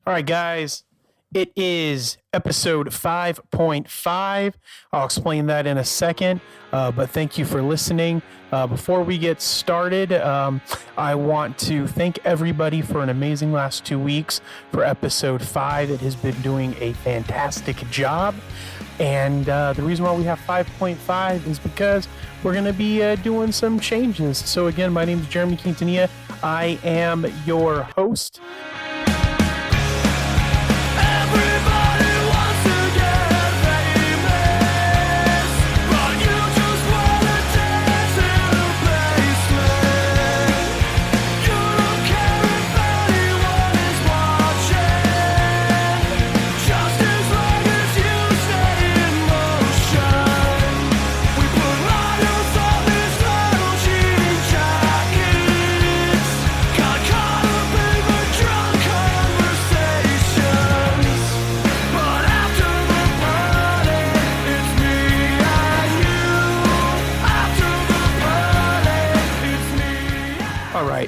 All right, guys, it is episode 5.5. I'll explain that in a second, but thank you for listening. Before we get started, I want to thank everybody for an amazing last 2 weeks for episode 5. It has been doing a fantastic job. And the reason why we have 5.5 is because we're going to be doing some changes. So, again, my name is Jeremy Quintanilla. I am your host.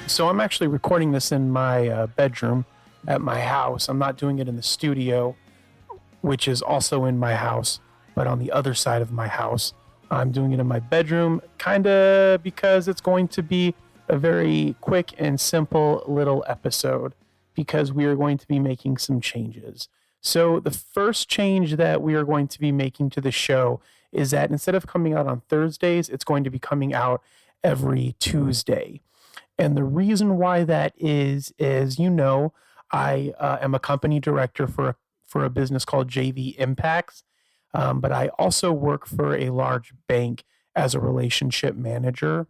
So I'm actually recording this in my bedroom at my house. I'm not doing it in the studio, which is also in my house, but on the other side of my house. I'm doing it in my bedroom, kind of because it's going to be a very quick and simple little episode because we are going to be making some changes. So the first change that we are going to be making to the show is that instead of coming out on Thursdays, it's going to be coming out every Tuesday. And the reason why that is I am a company director for a business called JV Impacts, but I also work for a large bank as a relationship manager.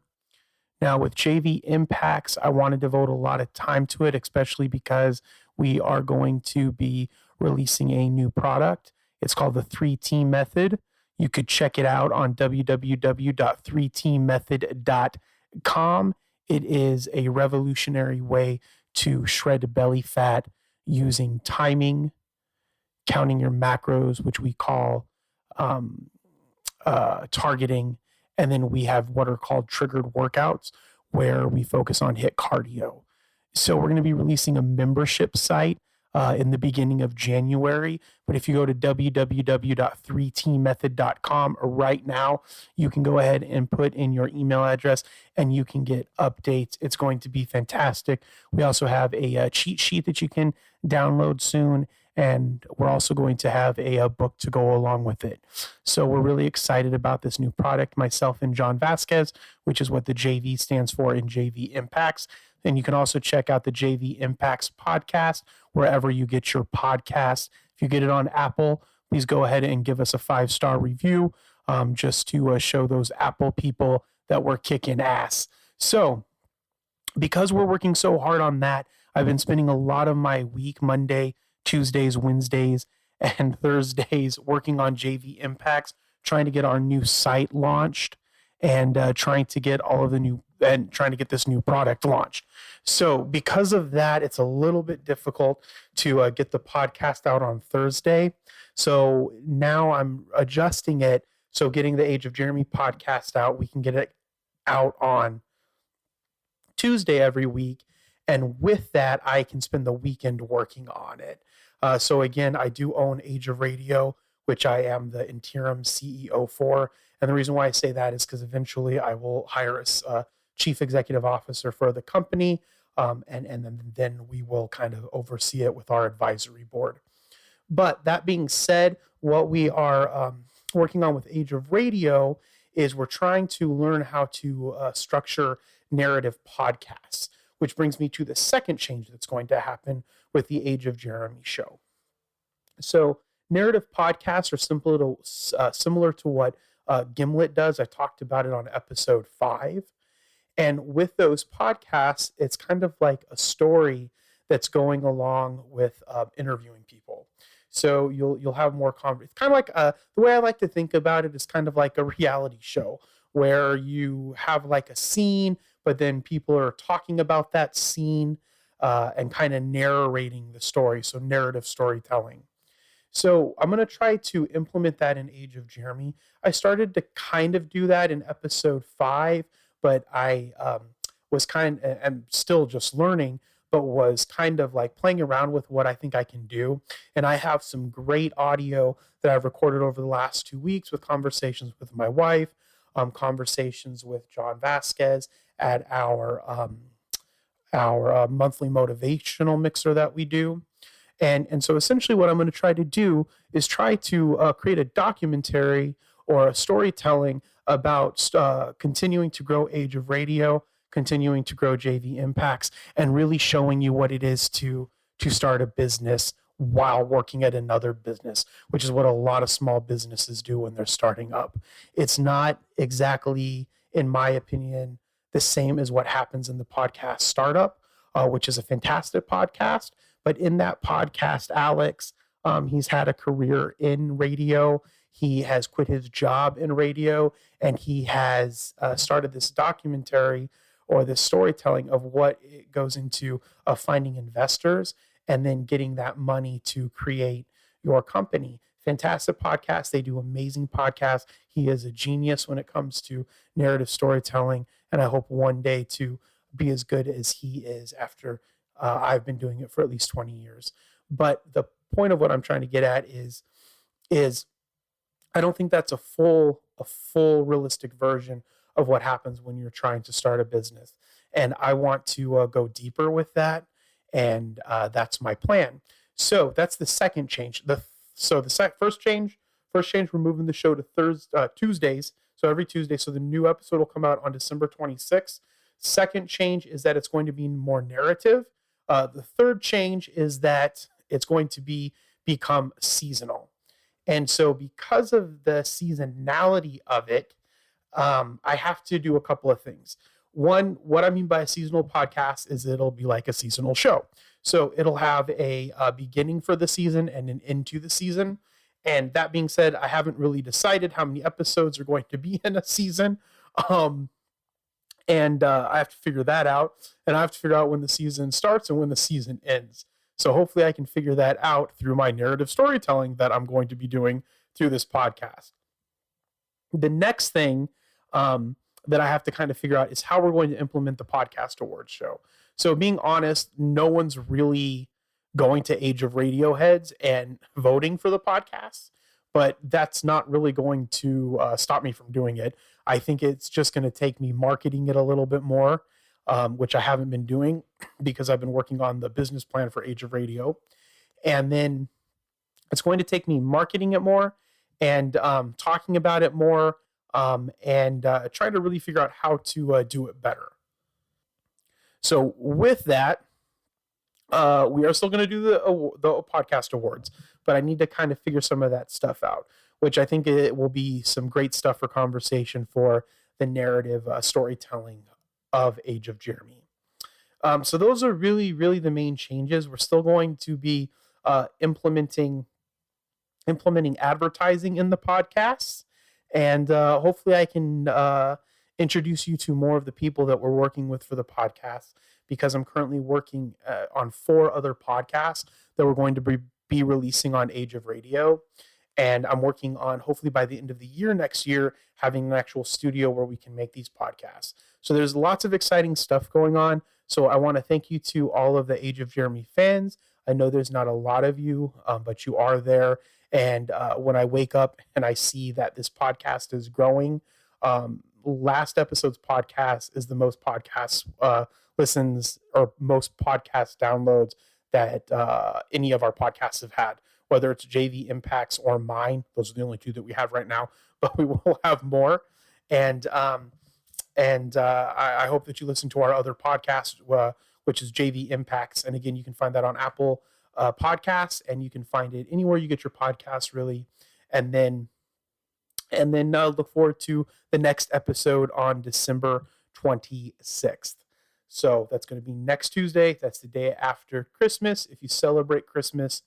Now, with JV Impacts, I want to devote a lot of time to it, especially because we are going to be releasing a new product. It's called the 3T Method. You could check it out on www.3tmethod.com. It is a revolutionary way to shred belly fat using timing, counting your macros, which we call targeting. And then we have what are called triggered workouts, where we focus on HIIT cardio. So we're going to be releasing a membership site in the beginning of January. But if you go to www.3tmethod.com right now, you can go ahead and put in your email address and you can get updates. It's going to be fantastic. We also have a cheat sheet that you can download soon. And we're also going to have a book to go along with it. So we're really excited about this new product, myself and John Vasquez, which is what the JV stands for in JV Impacts. And you can also check out the JV Impacts podcast wherever you get your podcasts. If you get it on Apple, please go ahead and give us a 5-star review just to show those Apple people that we're kicking ass. So because we're working so hard on that, I've been spending a lot of my week, Monday, Tuesdays, Wednesdays, and Thursdays working on JV Impacts, trying to get our new site launched and trying to get this new product launched. So because of that, it's a little bit difficult to get the podcast out on Thursday. So now I'm adjusting it. So getting the Age of Jeremy podcast out, we can get it out on Tuesday every week. And with that, I can spend the weekend working on it. So again, I do own Age of Radio, which I am the interim CEO for. And the reason why I say that is because eventually I will hire a chief executive officer for the company, and then we will kind of oversee it with our advisory board. But that being said, what we are working on with Age of Radio is we're trying to learn how to structure narrative podcasts, which brings me to the second change that's going to happen with the Age of Jeremy show. So narrative podcasts are similar to what Gimlet does. I talked about it on episode 5. And with those podcasts, it's kind of like a story that's going along with interviewing people. So you'll have more It's kind of like the way I like to think about it is kind of like a reality show where you have like a scene, but then people are talking about that scene and kind of narrating the story. So narrative storytelling. So I'm going to try to implement that in Age of Jeremy. I started to kind of do that in episode 5, but I I'm still just learning. but was kind of like playing around with what I think I can do. And I have some great audio that I've recorded over the last 2 weeks with conversations with my wife, conversations with John Vasquez at our monthly motivational mixer that we do. And so essentially what I'm going to try to do is try to create a documentary or a storytelling about continuing to grow Age of Radio, continuing to grow JV Impacts, and really showing you what it is to start a business while working at another business, which is what a lot of small businesses do when they're starting up. It's not exactly, in my opinion, the same as what happens in the podcast Startup, which is a fantastic podcast. But in that podcast, Alex, he's had a career in radio. He has quit his job in radio, and he has started this documentary or this storytelling of what it goes into finding investors and then getting that money to create your company. Fantastic podcast. They do amazing podcasts. He is a genius when it comes to narrative storytelling, and I hope one day to be as good as he is after I've been doing it for at least 20 years. But the point of what I'm trying to get at is I don't think that's a full realistic version of what happens when you're trying to start a business. And I want to go deeper with that. And that's my plan. So that's the second change. First change, we're moving the show to Tuesdays. So every Tuesday. So the new episode will come out on December 26th. Second change is that it's going to be more narrative. The third change is that it's going to become seasonal. And so because of the seasonality of it, I have to do a couple of things. One, what I mean by a seasonal podcast is it'll be like a seasonal show. So it'll have a beginning for the season and an end to the season. And that being said, I haven't really decided how many episodes are going to be in a season. And I have to figure that out. And I have to figure out when the season starts and when the season ends. So hopefully I can figure that out through my narrative storytelling that I'm going to be doing through this podcast. The next thing that I have to kind of figure out is how we're going to implement the podcast awards show. So being honest, no one's really going to Age of Radio heads and voting for the podcast, but that's not really going to stop me from doing it. I think it's just going to take me marketing it a little bit more, which I haven't been doing because I've been working on the business plan for Age of Radio. And then it's going to take me marketing it more and talking about it more and trying to really figure out how to do it better. So with that, we are still going to do the podcast awards, but I need to kind of figure some of that stuff out, which I think it will be some great stuff for conversation for the narrative storytelling of Age of Jeremy. So those are really, really the main changes. We're still going to be implementing advertising in the podcasts, and hopefully I can introduce you to more of the people that we're working with for the podcast, because I'm currently working on 4 other podcasts that we're going to be releasing on Age of Radio. And I'm working on, hopefully by the end of the year next year, having an actual studio where we can make these podcasts. So there's lots of exciting stuff going on. So I want to thank you to all of the Age of Jeremy fans. I know there's not a lot of you, but you are there. And when I wake up and I see that this podcast is growing, last episode's podcast is the most podcast listens or most podcast downloads that any of our podcasts have had, whether it's JV Impacts or mine. Those are the only 2 that we have right now, but we will have more. And I hope that you listen to our other podcast, which is JV Impacts. And again, you can find that on Apple Podcasts, and you can find it anywhere you get your podcasts, really. And then look forward to the next episode on December 26th. So that's going to be next Tuesday. That's the day after Christmas. If you celebrate Christmas,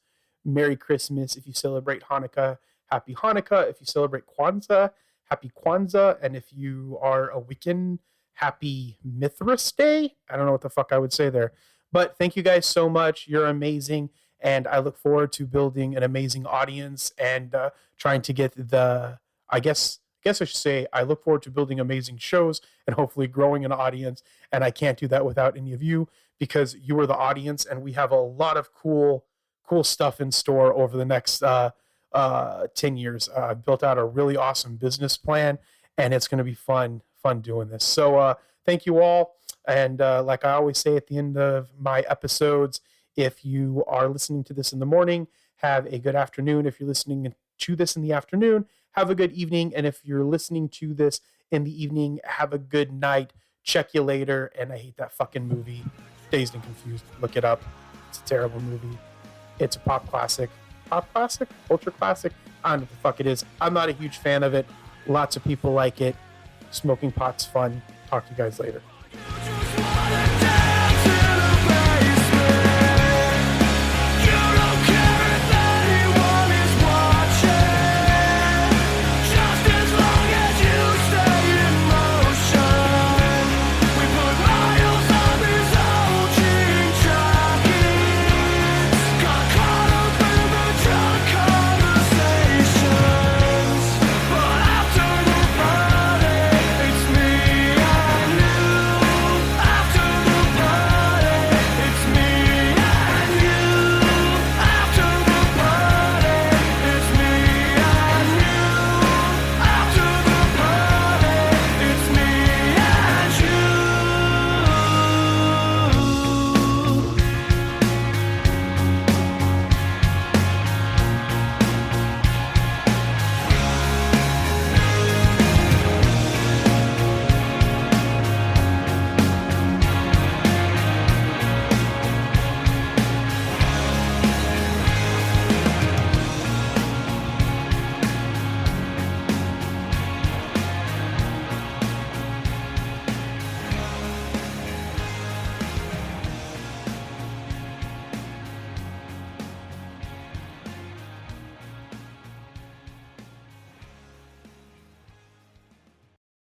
Merry Christmas. If you celebrate Hanukkah, Happy Hanukkah. If you celebrate Kwanzaa, Happy Kwanzaa. And if you are a Wiccan, Happy Mithras Day. I don't know what the fuck I would say there. But thank you guys so much. You're amazing. And I look forward to building an amazing audience and trying to get I guess I should say I look forward to building amazing shows and hopefully growing an audience. And I can't do that without any of you, because you are the audience, and we have a lot of cool stuff in store over the next 10 years. I've built out a really awesome business plan, and it's going to be fun doing this. So thank you all. And like I always say at the end of my episodes, if you are listening to this in the morning, have a good afternoon. If you're listening to this in the afternoon, have a good evening. And if you're listening to this in the evening, have a good night. Check you later. And I hate that fucking movie, Dazed and Confused. Look it up. It's a terrible movie. It's a pop classic. Pop classic? Ultra classic? I don't know what the fuck it is. I'm not a huge fan of it. Lots of people like it. Smoking pot's fun. Talk to you guys later.